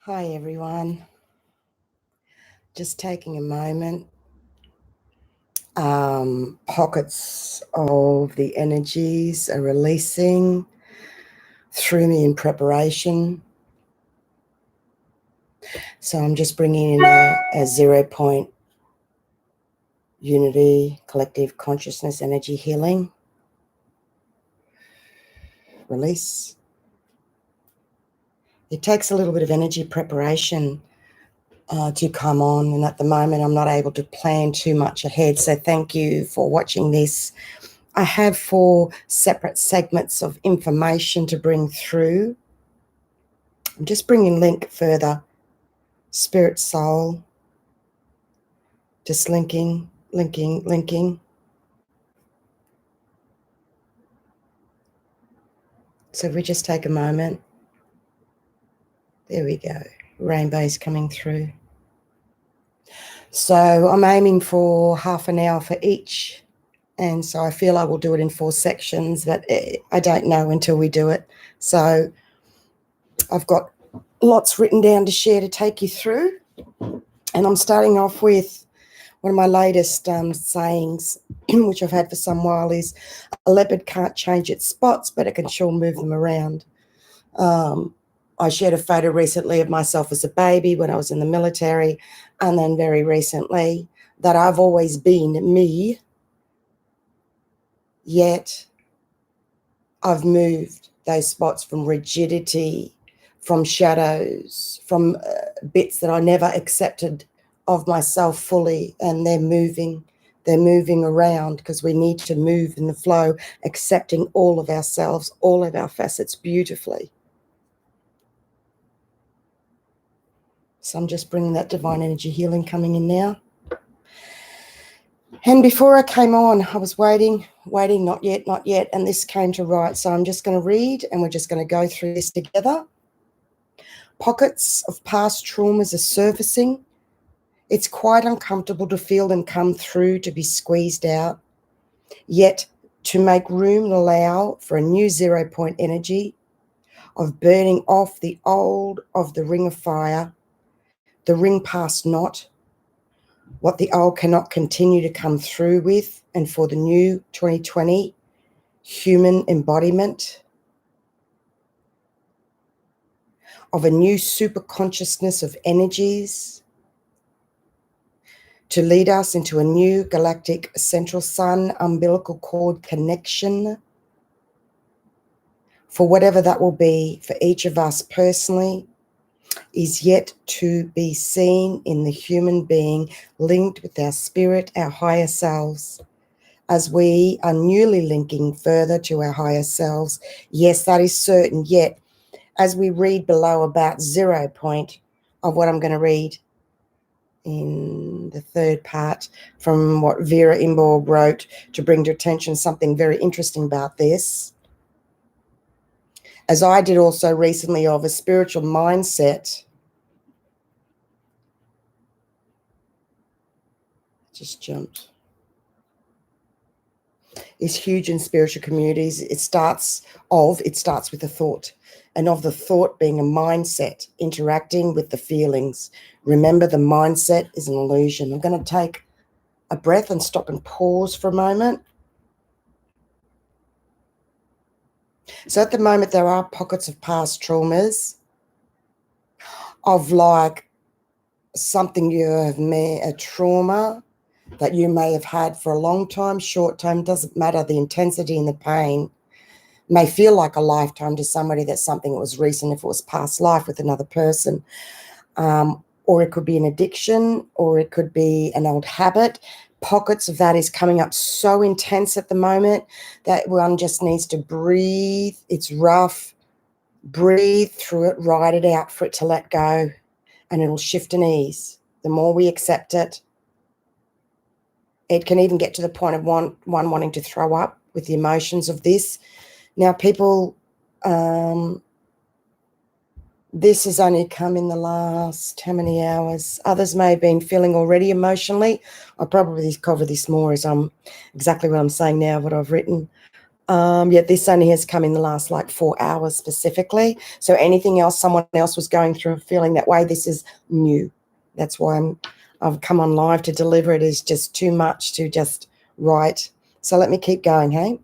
Hi everyone, just taking a moment. Pockets of the energies are releasing through me in preparation. So I'm just bringing in a 0 point unity, collective consciousness, energy healing. Release. It takes a little bit of energy preparation to come on, and at the moment I'm not able to plan too much ahead, so thank you for watching this. I have 4 separate segments of information to bring through. I'm just bringing link further, spirit, soul, just linking. So if we just take a moment, there we go, rainbows coming through. So I'm aiming for half an hour for each, and so I feel I will do it in 4 sections, but I don't know until we do it. So I've got lots written down to share to take you through, and I'm starting off with one of my latest sayings, which I've had for some while, is a leopard can't change its spots, but it can sure move them around. I shared a photo recently of myself as a baby when I was in the military, and then very recently that I've always been me, yet I've moved those spots from rigidity, from shadows, from bits that I never accepted of myself fully, and they're moving around because we need to move in the flow, accepting all of ourselves, all of our facets beautifully. So I'm just bringing that divine energy healing coming in now. And before I came on, I was waiting, not yet, and this came to right. So I'm just going to read, and we're just going to go through this together. Pockets of past traumas are surfacing. It's quite uncomfortable to feel them come through, to be squeezed out. Yet to make room and allow for a new 0 point energy of burning off the old of the ring of fire, the ring past not, what the old cannot continue to come through with, and for the new 2020 human embodiment of a new super consciousness of energies to lead us into a new galactic central sun umbilical cord connection, for whatever that will be for each of us personally, is yet to be seen in the human being linked with our spirit, our higher selves, as we are newly linking further to our higher selves. Yes, that is certain. Yet, as we read below about 0 point of what I'm going to read in the 3rd part from what Vera Imborg wrote, to bring to attention something very interesting about this, as I did also recently, of a spiritual mindset. Just jumped. Is huge in spiritual communities. It starts with a thought, and of the thought being a mindset interacting with the feelings. Remember, the mindset is an illusion. I'm going to take a breath and stop and pause for a moment. So at the moment, there are pockets of past traumas, of like something you have a trauma that you may have had for a long time, short time, doesn't matter. The intensity and the pain may feel like a lifetime to somebody. That's something that was recent, if it was past life with another person. Or it could be an addiction, or it could be an old habit. Pockets of that is coming up so intense at the moment that one just needs to breathe. It's rough. Breathe through it, ride it out for it to let go, and it'll shift and ease. The more we accept it, it can even get to the point of one wanting to throw up with the emotions of this. Now, people, this has only come in the last how many hours? Others may have been feeling already emotionally. I'll probably cover this more as exactly what I'm saying now, what I've written. Yeah, this only has come in the last like 4 hours specifically. So anything else someone else was going through feeling that way, this is new. That's why I've come on live to deliver. It is just too much to just write. So let me keep going, hey?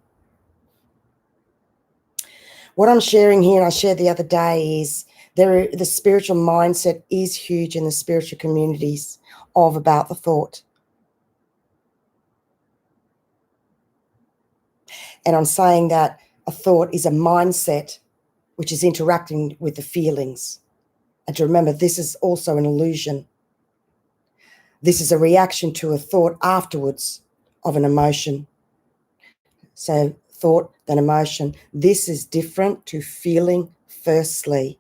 What I'm sharing here, and I shared the other day, is the spiritual mindset is huge in the spiritual communities of about the thought. And I'm saying that a thought is a mindset which is interacting with the feelings. And to remember, this is also an illusion. This is a reaction to a thought afterwards of an emotion. So thought, then emotion. This is different to feeling firstly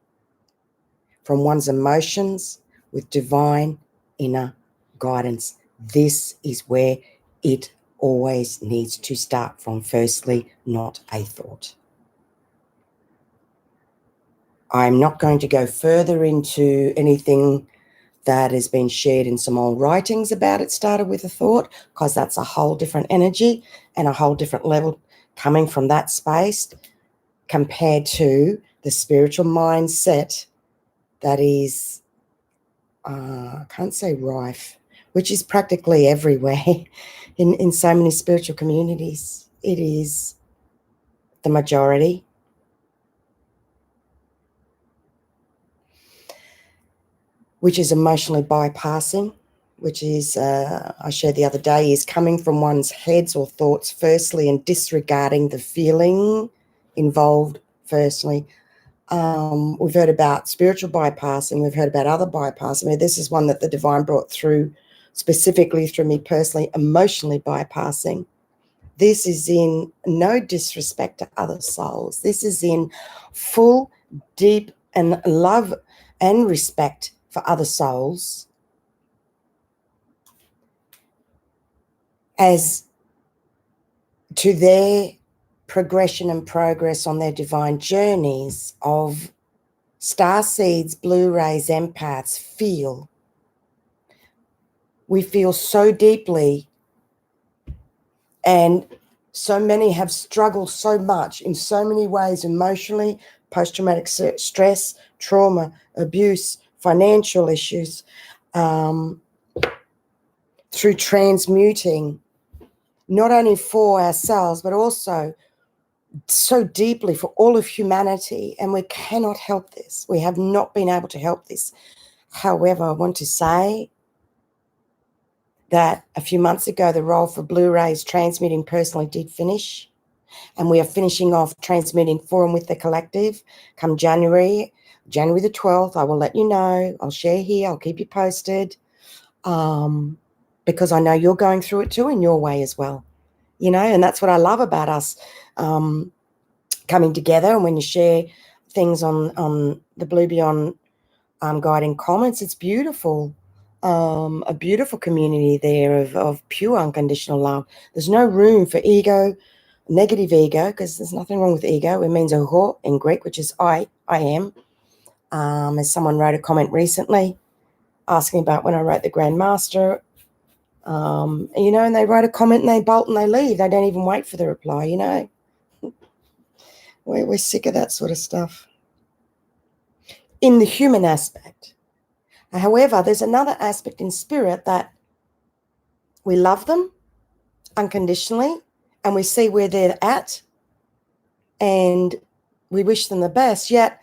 from one's emotions with divine inner guidance. This is where it always needs to start from firstly, not a thought. I'm not going to go further into anything that has been shared in some old writings about it started with a thought, because that's a whole different energy and a whole different level coming from that space compared to the spiritual mindset that is, I can't say rife, which is practically everywhere in so many spiritual communities. It is the majority. Which is emotionally bypassing, which is, I shared the other day, is coming from one's heads or thoughts firstly and disregarding the feeling involved firstly. We've heard about spiritual bypassing. We've heard about other bypassing. I mean, this is one that the divine brought through specifically through me personally, emotionally bypassing. This is in no disrespect to other souls. This is in full, deep and love and respect for other souls as to their progression and progress on their divine journeys of starseeds, Blu-rays, empaths feel. We feel so deeply, and so many have struggled so much in so many ways emotionally, post-traumatic stress, trauma, abuse, financial issues, through transmuting, not only for ourselves, but also so deeply for all of humanity. And we cannot help this. We have not been able to help this. However, I want to say that a few months ago, the role for Blu-rays transmuting personally did finish. And we are finishing off transmuting for and with the collective come January the 12th. I will let you know. I'll share here. I'll keep you posted, because I know you're going through it too in your way as well. You know, and that's what I love about us coming together. And when you share things on the Blue Beyond guiding comments, it's beautiful. A beautiful community there of pure unconditional love. There's no room for ego, negative ego, because there's nothing wrong with ego. It means εγώ in Greek, which is I am. As someone wrote a comment recently asking about when I wrote the Grand Master, you know, and they write a comment and they bolt and they leave. They don't even wait for the reply, you know. We're sick of that sort of stuff. In the human aspect. However, there's another aspect in spirit that we love them unconditionally and we see where they're at and we wish them the best. Yet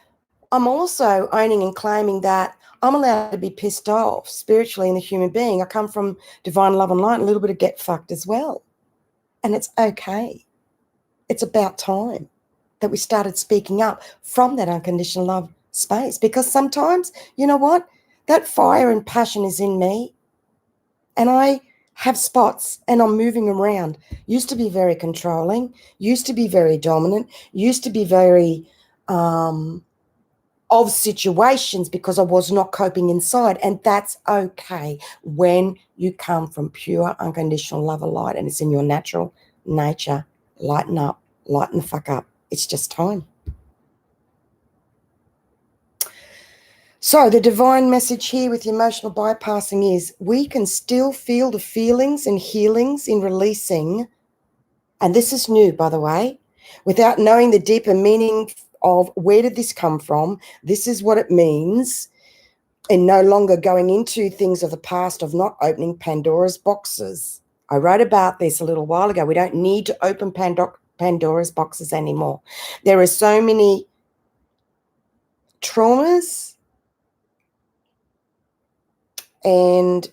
I'm also owning and claiming that I'm allowed to be pissed off spiritually in the human being. I come from divine love and light, a little bit of get fucked as well. And it's okay. It's about time that we started speaking up from that unconditional love space, because sometimes, you know what? That fire and passion is in me and I have spots and I'm moving around. Used to be very controlling, used to be very dominant, used to be very of situations because I was not coping inside. And that's okay when you come from pure unconditional love and light and it's in your natural nature. Lighten up, lighten the fuck up. It's just time. So the divine message here with the emotional bypassing is we can still feel the feelings and healings in releasing, and this is new, by the way, without knowing the deeper meaning of where did this come from, this is what it means, and no longer going into things of the past, of not opening Pandora's boxes. I wrote about this a little while ago. We don't need to open Pandora's boxes anymore. There are so many traumas and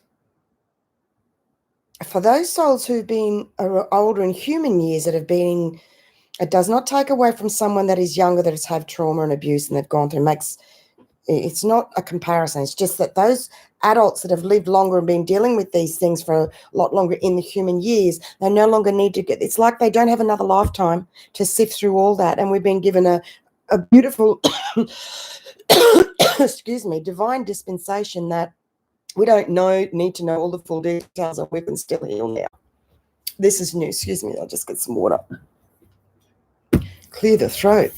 for those souls who've been older in human years that have been, it does not take away from someone that is younger that has had trauma and abuse and they've gone through, it's not a comparison. It's just that those adults that have lived longer and been dealing with these things for a lot longer in the human years, they no longer need to get, it's like they don't have another lifetime to sift through all that. And we've been given a beautiful, excuse me, divine dispensation that we don't need to know all the full details and we can still heal now. This is new. Excuse me, I'll just get some water. Clear the throat.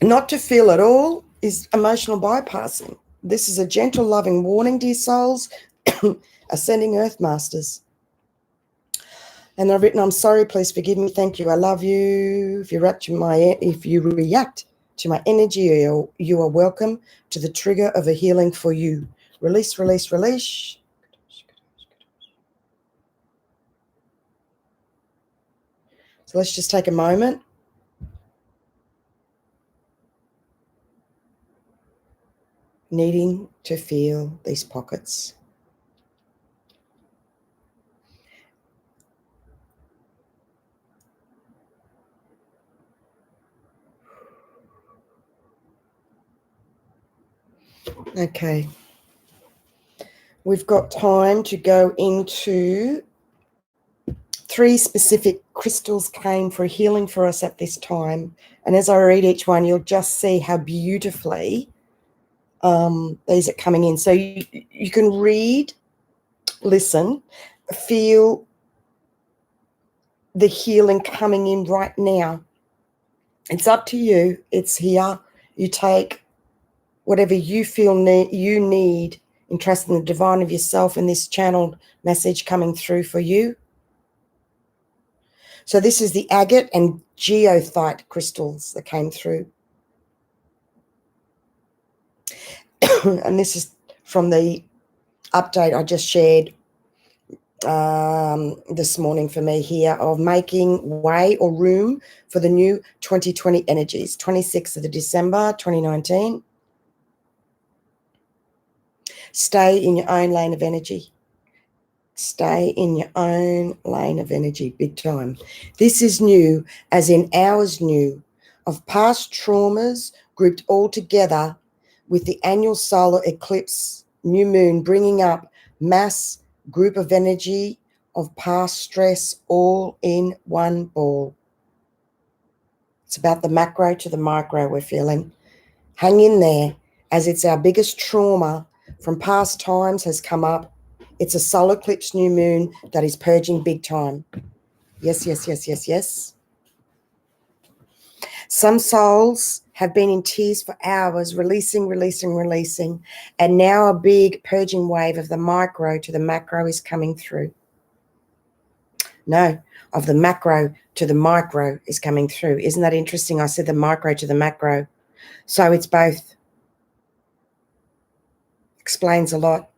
Not to feel at all is emotional bypassing. This is a gentle, loving warning, dear souls, ascending earth masters. And I've written, I'm sorry, please forgive me, thank you, I love you. If you react to my energy, you are welcome to the trigger of a healing for you. Release, release, release. So let's just take a moment. Needing to feel these pockets. Okay. We've got time to go into 3 specific crystals came for healing for us at this time. And as I read each one, you'll just see how beautifully these are coming in. So you can read, listen, feel the healing coming in right now. It's up to you. It's here. You take whatever you feel you need in trusting the divine of yourself and this channeled message coming through for you. So this is the agate and geothite crystals that came through. And this is from the update I just shared this morning for me here of making way or room for the new 2020 energies, 26th of December 2019. Stay in your own lane of energy. Stay in your own lane of energy, big time. This is new, as in hours new, of past traumas grouped all together with the annual solar eclipse, new moon, bringing up mass group of energy of past stress all in one ball. It's about the macro to the micro we're feeling. Hang in there, as it's our biggest trauma from past times has come up. It's a solar eclipse new moon that is purging big time. Yes, yes, yes, yes, yes. Some souls have been in tears for hours, releasing, releasing, releasing, and now a big purging wave of the micro to the macro is coming through. No, of the macro to the micro is coming through. Isn't that interesting? I said the micro to the macro. So it's both. Explains a lot.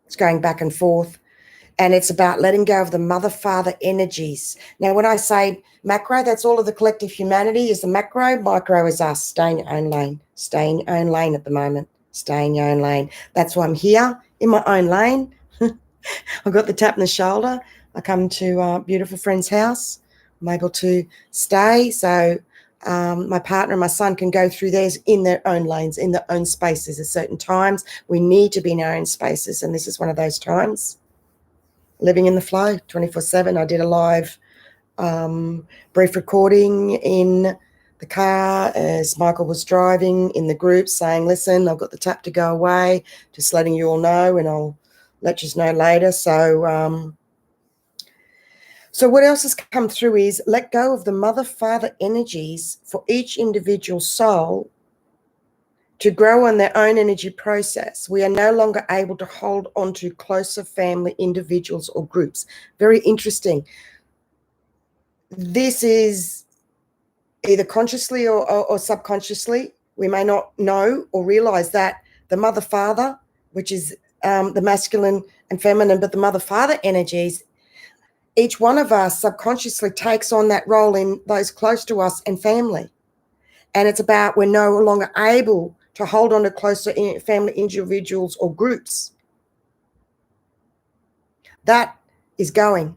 It's going back and forth. And it's about letting go of the mother-father energies. Now, when I say macro, that's all of the collective humanity is the macro. Micro is us. Stay in your own lane. Stay in your own lane at the moment. Stay in your own lane. That's why I'm here in my own lane. I've got the tap in the shoulder. I come to a beautiful friend's house. I'm able to stay. So my partner and my son can go through theirs in their own lanes, in their own spaces. At certain times, we need to be in our own spaces. And this is one of those times. Living in the flow 24/7. I did a live brief recording in the car as Michael was driving in the group saying, listen, I've got the tap to go away, just letting you all know, and I'll let you know later. So what else has come through is let go of the mother-father energies for each individual soul to grow in their own energy process. We are no longer able to hold on to closer family, individuals, or groups. Very interesting. This is either consciously or subconsciously. We may not know or realize that the mother-father, which is the masculine and feminine, but the mother-father energies, each one of us subconsciously takes on that role in those close to us and family. And it's about we're no longer able to hold on to closer family individuals or groups. That is going.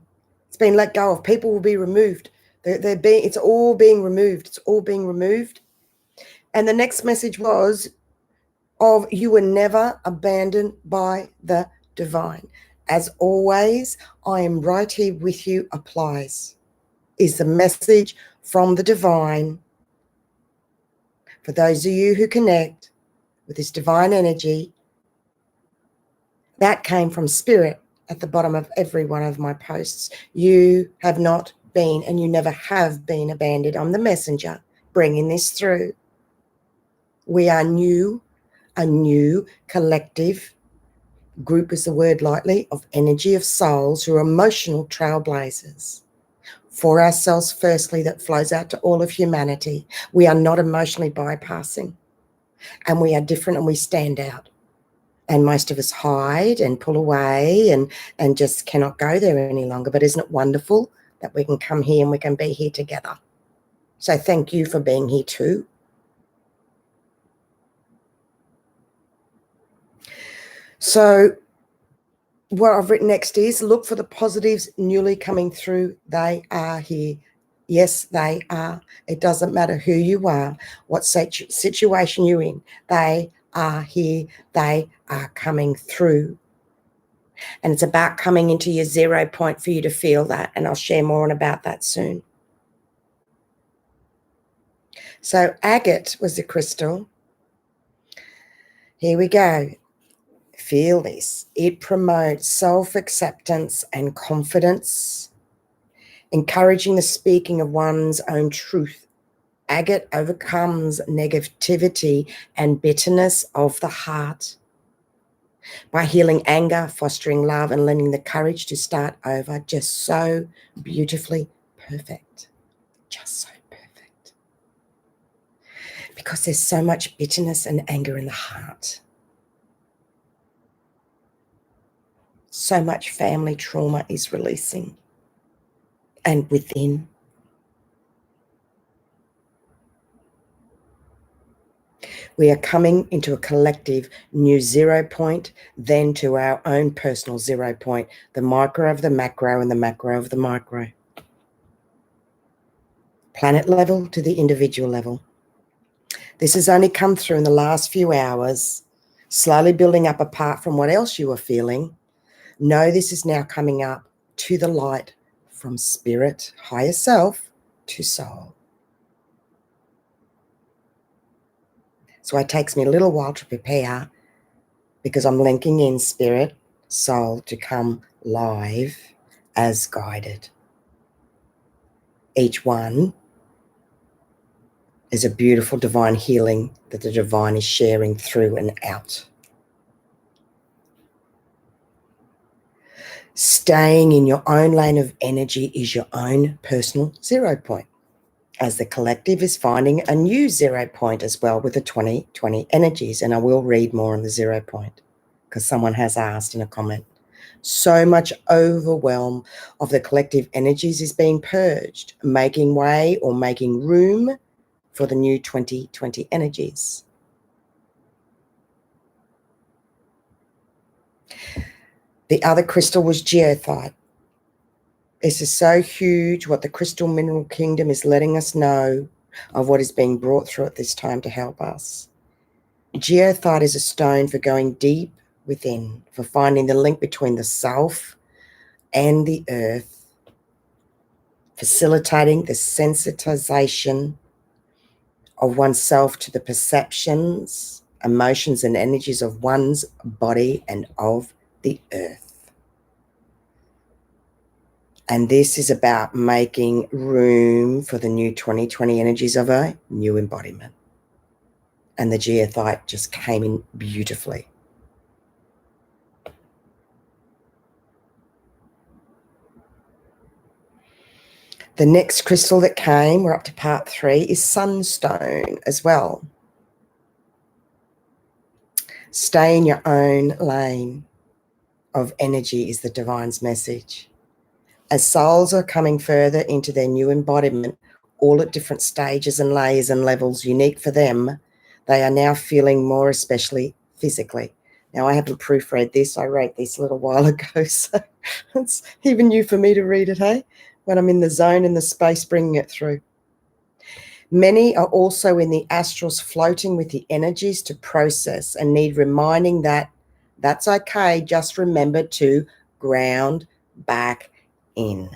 It's been let go of. People will be removed. It's all being removed. It's all being removed. And the next message was of you were never abandoned by the divine. As always, I am right here with you applies, is the message from the divine. For those of you who connect with this divine energy, that came from spirit at the bottom of every one of my posts. You have not been, and you never have been abandoned. I'm the messenger bringing this through. We are new, a new collective group is the word lightly, of energy of souls who are emotional trailblazers for ourselves firstly, that flows out to all of humanity. We are not emotionally bypassing, and we are different, and we stand out. And most of us hide and pull away and just cannot go there any longer. But isn't it wonderful that we can come here and we can be here together? So thank you for being here too. So what I've written next is look for the positives newly coming through. They are here. Yes, they are. It doesn't matter who you are, what situation you're in. They are here. They are coming through. And it's about coming into your 0 point for you to feel that. And I'll share more on about that soon. So agate was the crystal. Here we go. Feel this. It promotes self-acceptance and confidence, encouraging the speaking of one's own truth. Agate overcomes negativity and bitterness of the heart by healing anger, fostering love, and lending the courage to start over. Just so beautifully perfect. Just so perfect. Because there's so much bitterness and anger in the heart. So much family trauma is releasing. And within. We are coming into a collective new 0 point, then to our own personal 0 point, the micro of the macro and the macro of the micro. Planet level to the individual level. This has only come through in the last few hours, slowly building up apart from what else you are feeling. Know this is now coming up to the light from spirit, higher self, to soul. So it takes me a little while to prepare because I'm linking in spirit, soul to come live as guided. Each one is a beautiful divine healing that the divine is sharing through and out. Staying in your own lane of energy is your own personal 0 point, as the collective is finding a new 0 point as well with the 2020 energies. And I will read more on the 0 point because someone has asked in a comment. So much overwhelm of the collective energies is being purged, making way or making room for the new 2020 energies. The other crystal was geothite. This is so huge what the crystal mineral kingdom is letting us know of what is being brought through at this time to help us. Geothite is a stone for going deep within, for finding the link between the self and the earth, facilitating the sensitization of oneself to the perceptions, emotions, and energies of one's body and of the earth. And this is about making room for the new 2020 energies of a new embodiment. and the geothite just came in beautifully. The next crystal that came, we're up to part 3, is Sunstone as well. Stay in your own lane of energy is the divine's message. As souls are coming further into their new embodiment, all at different stages and layers and levels unique for them, they are now feeling more especially physically. Now, I haven't proofread this. I wrote this a little while ago, so it's even new for me to read it, hey, when I'm in the zone and the space bringing it through. Many are also in the astrals floating with the energies to process and need reminding that that's okay. Just remember to ground back in.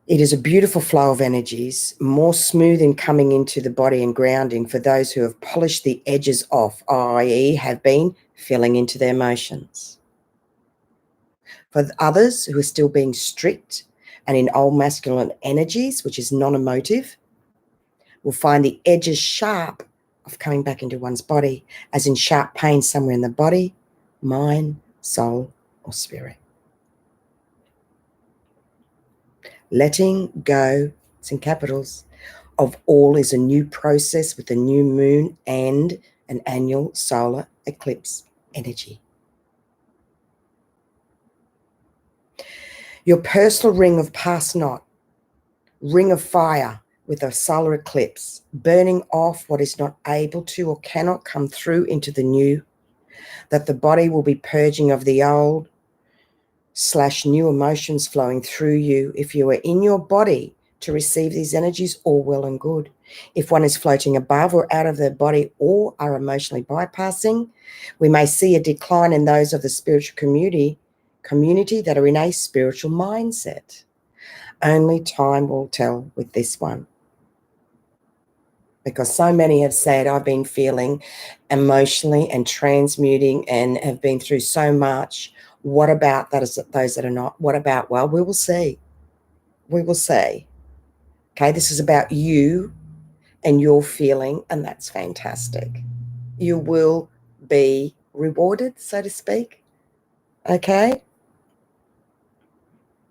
It is a beautiful flow of energies, more smooth in coming into the body and grounding for those who have polished the edges off, i.e. have been filling into their emotions. For others who are still being strict and in old masculine energies, which is non-emotive, will find the edges sharp of coming back into one's body, as in sharp pain somewhere in the body, mind, soul, or spirit. Letting go, it's in capitals, of all is a new process with a new moon and an annual solar eclipse energy. Your personal ring of past knot, ring of fire with a solar eclipse, burning off what is not able to or cannot come through into the new, that the body will be purging of the old / new emotions flowing through you. If you are in your body to receive these energies, all well and good. If one is floating above or out of their body or are emotionally bypassing, we may see a decline in those of the spiritual community that are in a spiritual mindset. Only time will tell with this one. Because so many have said, I've been feeling emotionally and transmuting and have been through so much. What about those that are not? What about, well, we will see. We will see. Okay, this is about you and your feeling, and that's fantastic. You will be rewarded, so to speak. Okay?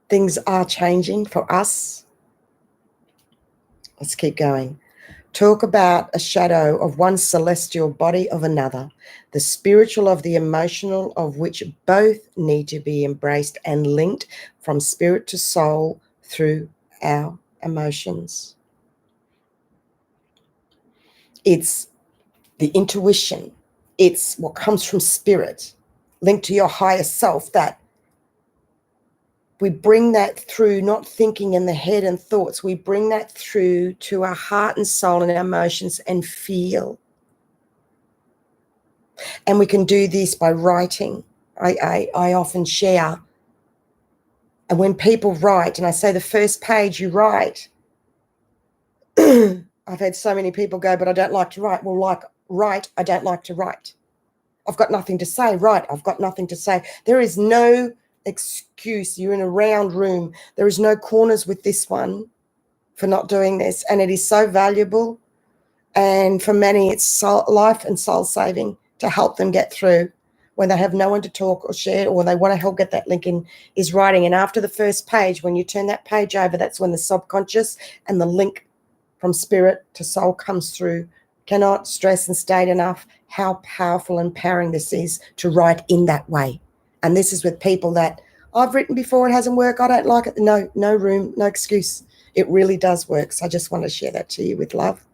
Things are changing for us. Let's keep going. Talk about a shadow of one celestial body of another, the spiritual of the emotional, of which both need to be embraced and linked from spirit to soul through our emotions. It's the intuition. It's what comes from spirit, linked to your higher self, that we bring that through, not thinking in the head and thoughts. We bring that through to our heart and soul and our emotions and feel. And we can do this by writing. I often share. And when people write, and I say the first page you write, I've had so many people go, but I don't like to write. Well, write, I don't like to write. I've got nothing to say. Right, I've got nothing to say. There is no excuse. You're in a round room. There is no corners with this one for not doing this. And it is so valuable. And for many, it's life and soul saving to help them get through when they have no one to talk or share, or they want to help get that link in, is writing. And after the first page, when you turn that page over, that's when the subconscious and the link from spirit to soul comes through. Cannot stress and state enough how powerful and empowering this is to write in that way. And this is with people that I've written before, it hasn't worked, I don't like it. No room, no excuse. It really does work. So I just want to share that to you with love.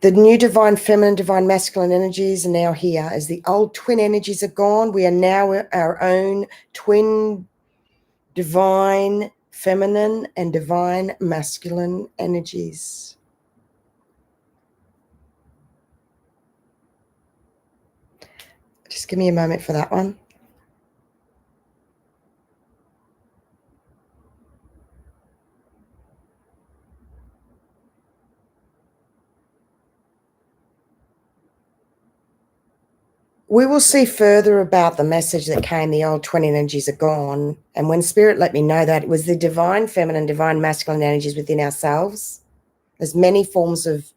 The new divine feminine, divine masculine energies are now here. As the old twin energies are gone, we are now our own twin divine feminine and divine masculine energies. Just give me a moment for that one. We will see further about the message that came. The old twin energies are gone. And when Spirit let me know that, it was the divine feminine, divine masculine energies within ourselves. There's many forms of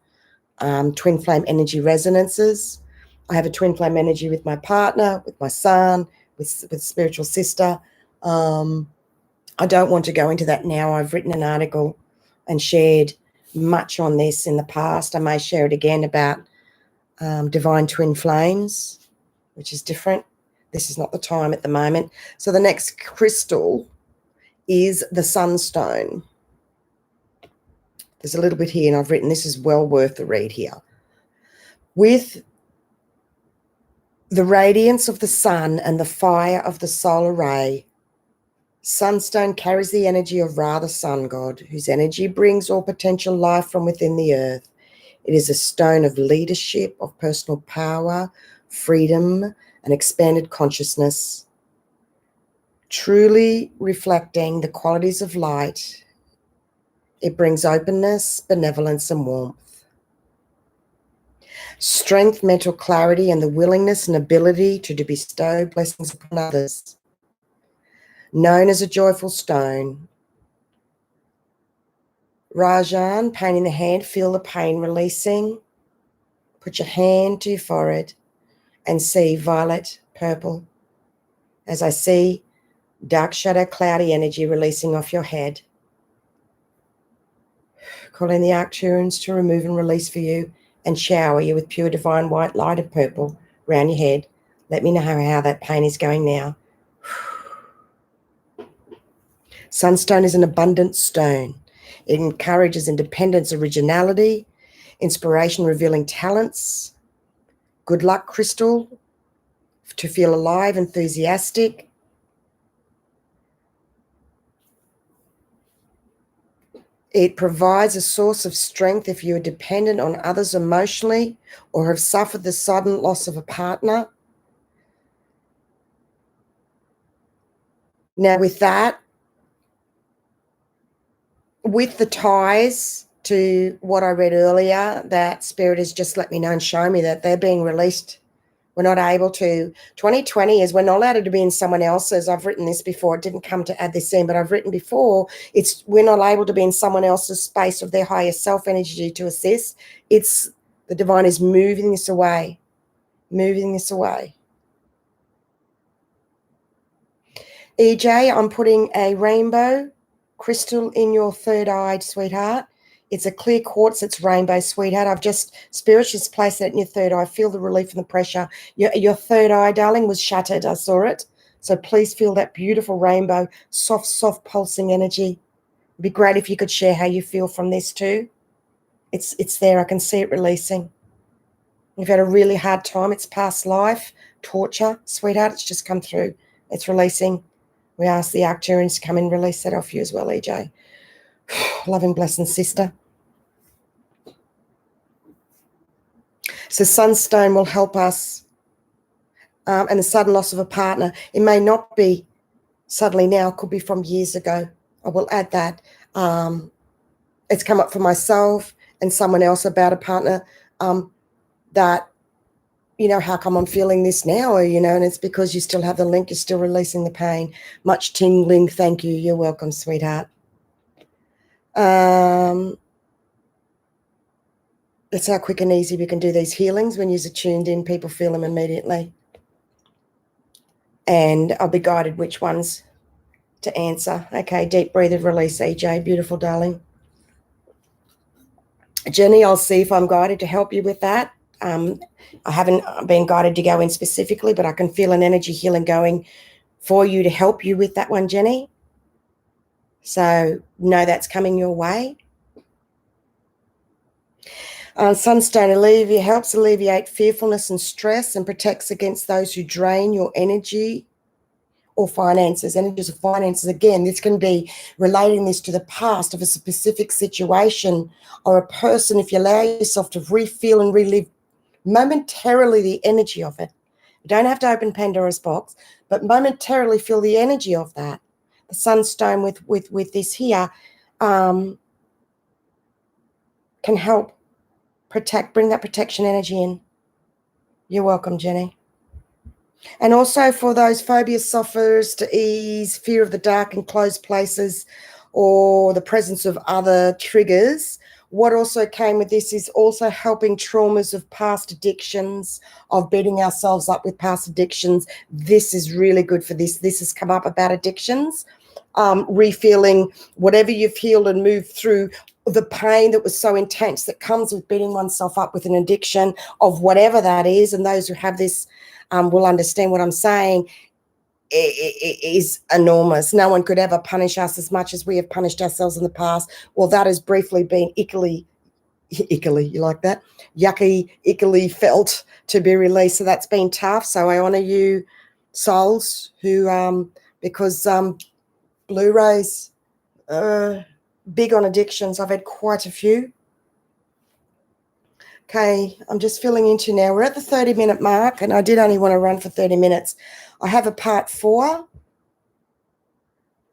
twin flame energy resonances. I have a twin flame energy with my partner, with my son, with spiritual sister. I don't want to go into that now. I've written an article and shared much on this in the past. I may share it again about divine twin flames, which is different. This is not the time at the moment. So the next crystal is the Sunstone. There's a little bit here, and I've written this is well worth the read here. With the radiance of the sun and the fire of the solar ray, Sunstone carries the energy of Ra, the sun god, whose energy brings all potential life from within the earth. It is a stone of leadership, of personal power, freedom, and expanded consciousness, truly reflecting the qualities of light. It brings openness, benevolence, and warmth, strength, mental clarity, and the willingness and ability to bestow blessings upon others. Known as a joyful stone, Rajan, pain in the hand, feel the pain releasing. Put your hand to your forehead and see violet, purple. As I see dark shadow, cloudy energy releasing off your head. Call in the Arcturians to remove and release for you and shower you with pure divine white light of purple around your head. Let me know how that pain is going now. Sunstone is an abundant stone. It encourages independence, originality, inspiration, revealing talents. Good luck crystal, to feel alive, enthusiastic. It provides a source of strength if you are dependent on others emotionally or have suffered the sudden loss of a partner. Now, with that, with the ties to what I read earlier, that Spirit has just let me know and shown me that they're being released. We're not able to. 2020 is we're not allowed to be in someone else's. I've written this before. It didn't come to add this in, but I've written before. It's we're not able to be in someone else's space of their higher self energy to assist. It's the divine is moving this away, moving this away. EJ, I'm putting a rainbow crystal in your third eye, sweetheart. It's a clear quartz. It's rainbow, sweetheart. I've just spiritually placed that in your third eye. Feel the relief and the pressure. Your third eye, darling, was shattered. I saw it. So please feel that beautiful rainbow, soft, soft pulsing energy. It'd be great if you could share how you feel from this too. It's there. I can see it releasing. You've had a really hard time. It's past life, torture, sweetheart. It's just come through. It's releasing. We ask the Arcturians to come and release that off you as well, EJ. Loving blessings, sister. So Sunstone will help us, and the sudden loss of a partner. It may not be suddenly now. It could be from years ago. I will add that. It's come up for myself and someone else about a partner that, you know, how come I'm feeling this now? Or, you know, and it's because you still have the link. You're still releasing the pain. Much tingling. Thank you. You're welcome, sweetheart. That's how quick and easy we can do these healings. When you're tuned in, people feel them immediately. And I'll be guided which ones to answer. Okay, deep breathe and release, EJ. Beautiful, darling. Jenny, I'll see if I'm guided to help you with that. I haven't been guided to go in specifically, but I can feel an energy healing going for you to help you with that one, Jenny. So know that's coming your way. Sunstone helps alleviate fearfulness and stress and protects against those who drain your energy or finances. Energies of finances, again, this can be relating this to the past of a specific situation or a person. If you allow yourself to re-feel and relive momentarily the energy of it, you don't have to open Pandora's box, but momentarily feel the energy of that. The Sunstone with this here can help bring that protection energy in. You're welcome, Jenny. And also for those phobia sufferers to ease fear of the dark and closed places or the presence of other triggers. What also came with this is also helping traumas of past addictions, of beating ourselves up with past addictions. This is really good for this. This has come up about addictions, refeeling whatever you've healed and moved through, the pain that was so intense that comes with beating oneself up with an addiction of whatever that is. And those who have this will understand what I'm saying. It is enormous. No one could ever punish us as much as we have punished ourselves in the past. Well, that has briefly been ickily, you like that? Yucky, ickily felt to be released. So that's been tough. So I honor you, souls, who, because Blu-rays, big on addictions. I've had quite a few. Okay, I'm just filling into now. We're at the 30-minute mark, and I did only want to run for 30 minutes. I have a part 4.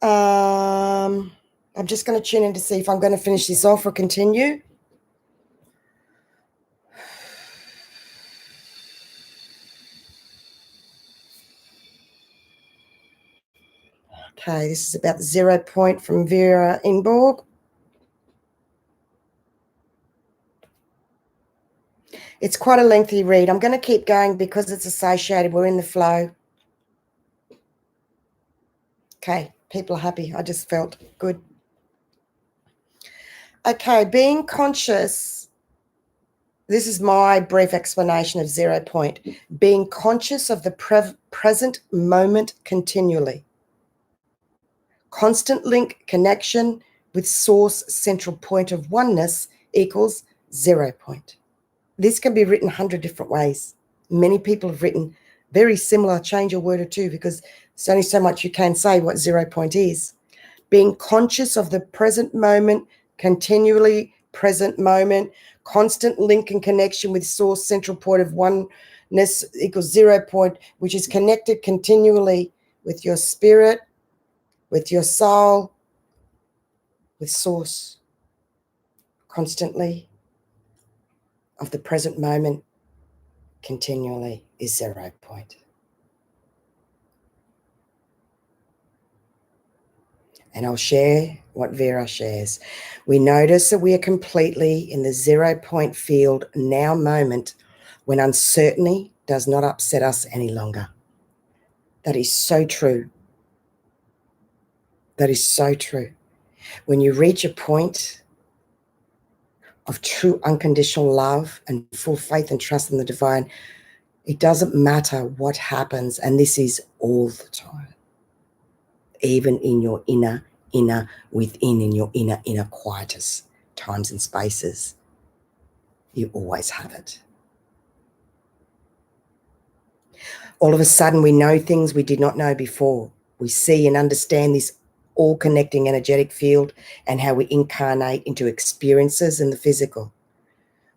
I'm just going to tune in to see if I'm going to finish this off or continue. Okay, this is about the 0 point from Vera Inborg. It's quite a lengthy read. I'm going to keep going because it's associated. We're in the flow. Okay, people are happy. I just felt good. Okay, being conscious. This is my brief explanation of 0 point. Being conscious of the present moment continually. Constant link connection with source central point of oneness equals 0 point. This can be written 100 different ways. Many people have written very similar, change a word or two, because there's only so much you can say what 0 point is. Being conscious of the present moment, continually present moment, constant link and connection with source central point of oneness equals 0 point, which is connected continually with your spirit, with your soul, with source, constantly of the present moment, continually is 0 point. And I'll share what Vera shares. We notice that we are completely in the 0 point field now moment when uncertainty does not upset us any longer. That is so true. That is so true. When you reach a point of true unconditional love and full faith and trust in the divine, it doesn't matter what happens, and this is all the time. Even in your inner within, in your inner quietest times and spaces, you always have it. All of a sudden, we know things we did not know before. We see and understand this all-connecting energetic field and how we incarnate into experiences in the physical.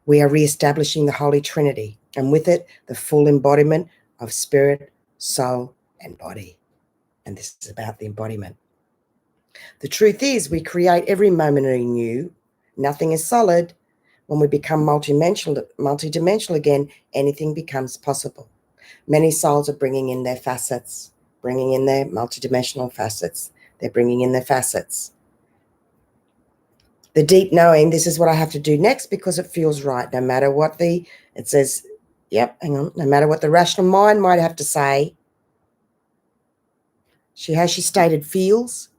We are re-establishing the Holy Trinity, and with it, the full embodiment of spirit, soul, and body. And this is about the embodiment. The truth is, we create every moment anew. Nothing is solid. When we become multidimensional again, anything becomes possible. Many souls are bringing in their facets, bringing in their multidimensional facets. They're bringing in their facets. The deep knowing, this is what I have to do next because it feels right, no matter what it says, yep, hang on, no matter what the rational mind might have to say. She stated feels.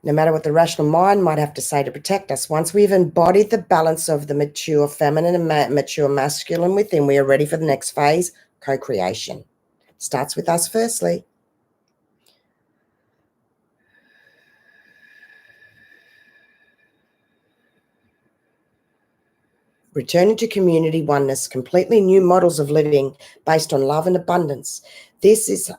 No matter what the rational mind might have to say to protect us, once we've embodied the balance of the mature feminine and mature masculine within, we are ready for the next phase, co-creation. Starts with us firstly. Returning to community oneness, completely new models of living based on love and abundance. This is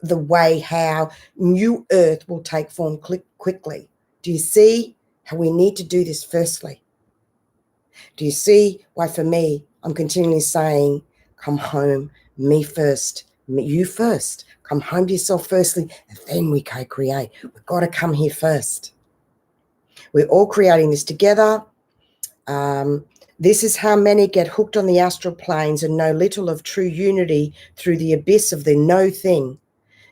the way how new earth will take form quickly. Do you see how we need to do this firstly? Do you see why for me, I'm continually saying, come home, me first, you first. Come home to yourself firstly, and then we co-create. We've got to come here first. We're all creating this together. This is how many get hooked on the astral planes and know little of true unity through the abyss of the no thing.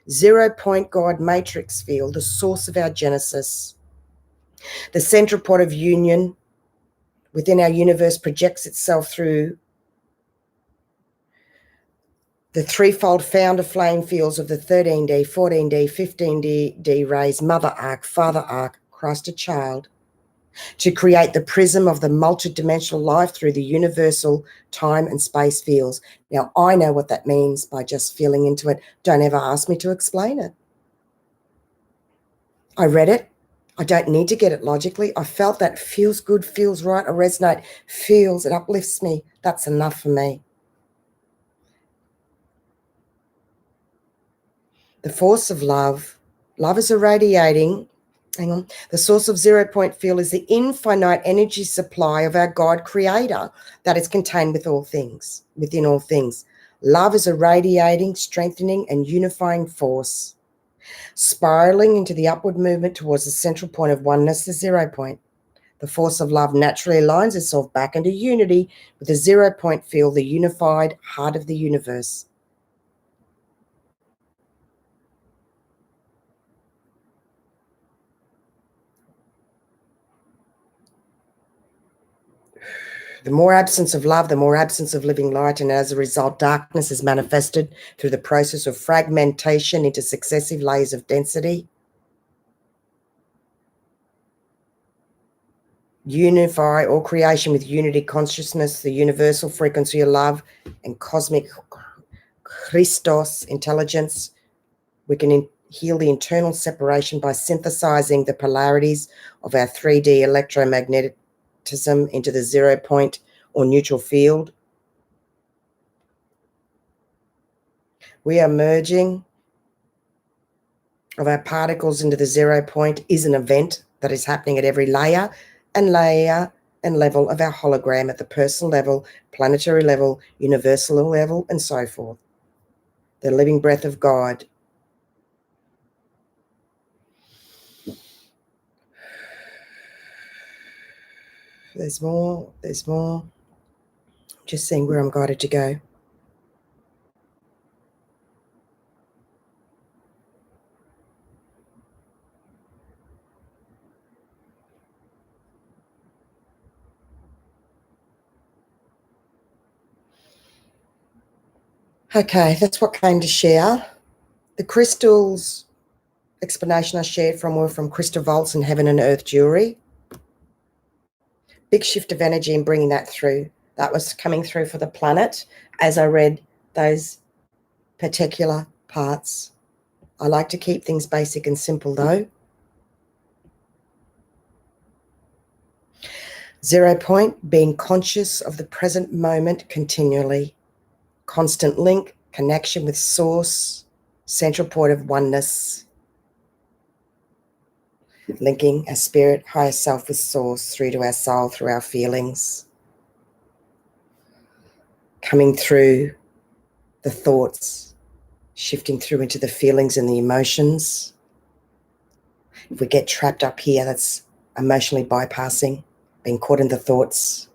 0-point God matrix field, the source of our genesis. The central point of union within our universe projects itself through the threefold founder flame fields of the 13D, 14D, 15D rays, Mother Arc, Father Arc, Christ a child, to create the prism of the multidimensional life through the universal time and space fields. Now, I know what that means by just feeling into it. Don't ever ask me to explain it. I read it. I don't need to get it logically. I felt that feels good, feels right, I resonate, feels, it uplifts me. That's enough for me. The force of love. Love is irradiating. Hang on. The source of 0-point field is the infinite energy supply of our God creator that is contained within all things. Love is a radiating, strengthening, and unifying force, spiraling into the upward movement towards the central point of oneness, the 0-point. The force of love naturally aligns itself back into unity with the 0-point field, the unified heart of the universe. The more absence of love, the more absence of living light, and as a result, darkness is manifested through the process of fragmentation into successive layers of density. Unify all creation with unity consciousness, the universal frequency of love, and cosmic Christos intelligence. We can heal the internal separation by synthesizing the polarities of our 3D electromagnetism into the 0-point or neutral field. We are merging of our particles into the 0-point is an event that is happening at every layer and level of our hologram, at the personal level, planetary level, universal level, and so forth. The living breath of God. There's more. Just seeing where I'm guided to go. Okay, that's what came to share. The crystals explanation I shared were from crystal vaults and heaven and earth jewelry. Big shift of energy in bringing that through. That was coming through for the planet as I read those particular parts. I like to keep things basic and simple though. 0-point, being conscious of the present moment continually. Constant link, connection with source, central point of oneness. Linking our spirit, higher self with source, through to our soul, through our feelings. Coming through the thoughts, shifting through into the feelings and the emotions. If we get trapped up here, that's emotionally bypassing, being caught in the thoughts.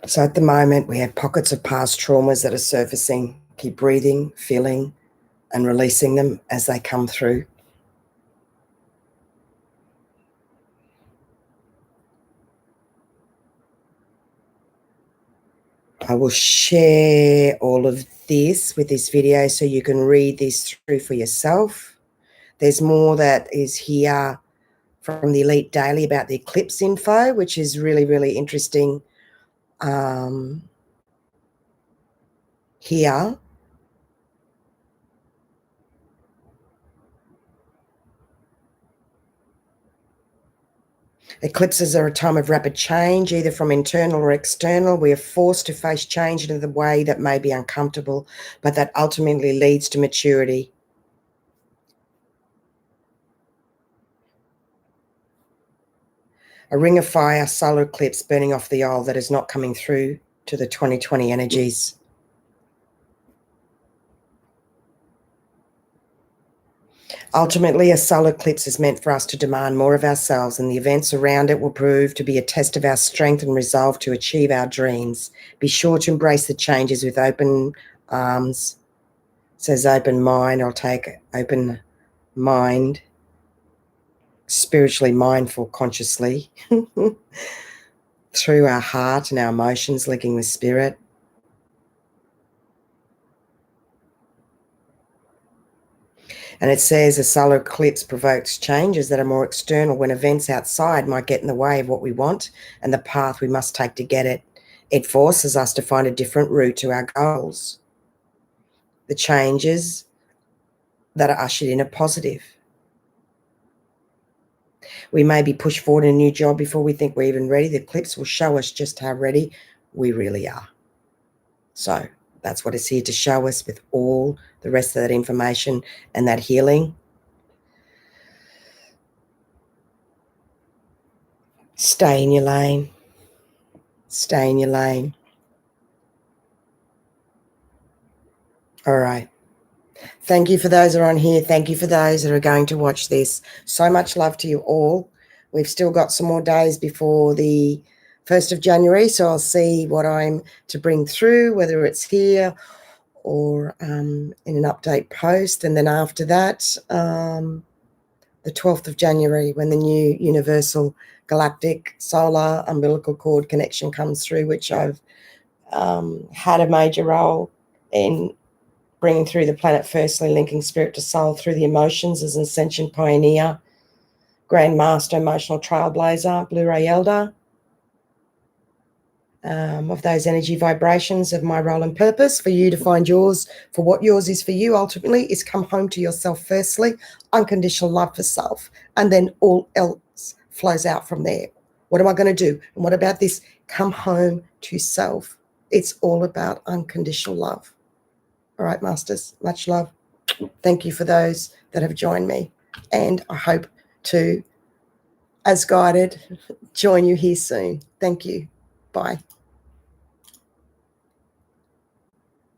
So at the moment, we have pockets of past traumas that are surfacing. Keep breathing, feeling, and releasing them as they come through. I will share all of this with this video so you can read this through for yourself. There's more that is here from the Elite Daily about the eclipse info, which is really, really interesting here. Eclipses are a time of rapid change, either from internal or external. We are forced to face change in the way that may be uncomfortable, but that ultimately leads to maturity. A ring of fire, solar eclipse burning off the old that is not coming through to the 2020 energies. Ultimately, a solar eclipse is meant for us to demand more of ourselves, and the events around it will prove to be a test of our strength and resolve to achieve our dreams. Be sure to embrace the changes with open arms. It says open mind. I'll take open mind, spiritually mindful, consciously, through our heart and our emotions, linking with spirit. And it says a solar eclipse provokes changes that are more external when events outside might get in the way of what we want and the path we must take to get it. It forces us to find a different route to our goals. The changes that are ushered in are positive. We may be pushed forward in a new job before we think we're even ready. The eclipse will show us just how ready we really are. So that's what it's here to show us with all the rest of that information and that healing. Stay in your lane. Stay in your lane. All right. Thank you for those that are on here. Thank you for those that are going to watch this. So much love to you all. We've still got some more days before the 1st of January, so I'll see what I'm to bring through, whether it's here or in an update post. And then after that, the 12th of January, when the new universal galactic solar umbilical cord connection comes through, which I've had a major role in bringing through the planet firstly, linking spirit to soul through the emotions as an ascension pioneer, grand master, emotional trailblazer, Blu-ray elder, of those energy vibrations of my role and purpose for you to find yours, for what yours is for you ultimately is come home to yourself firstly, unconditional love for self, and then all else flows out from there. What am I going to do? And what about this? Come home to self. It's all about unconditional love. All right, Masters, much love. Thank you for those that have joined me. And I hope to, as guided, join you here soon. Thank you. Bye.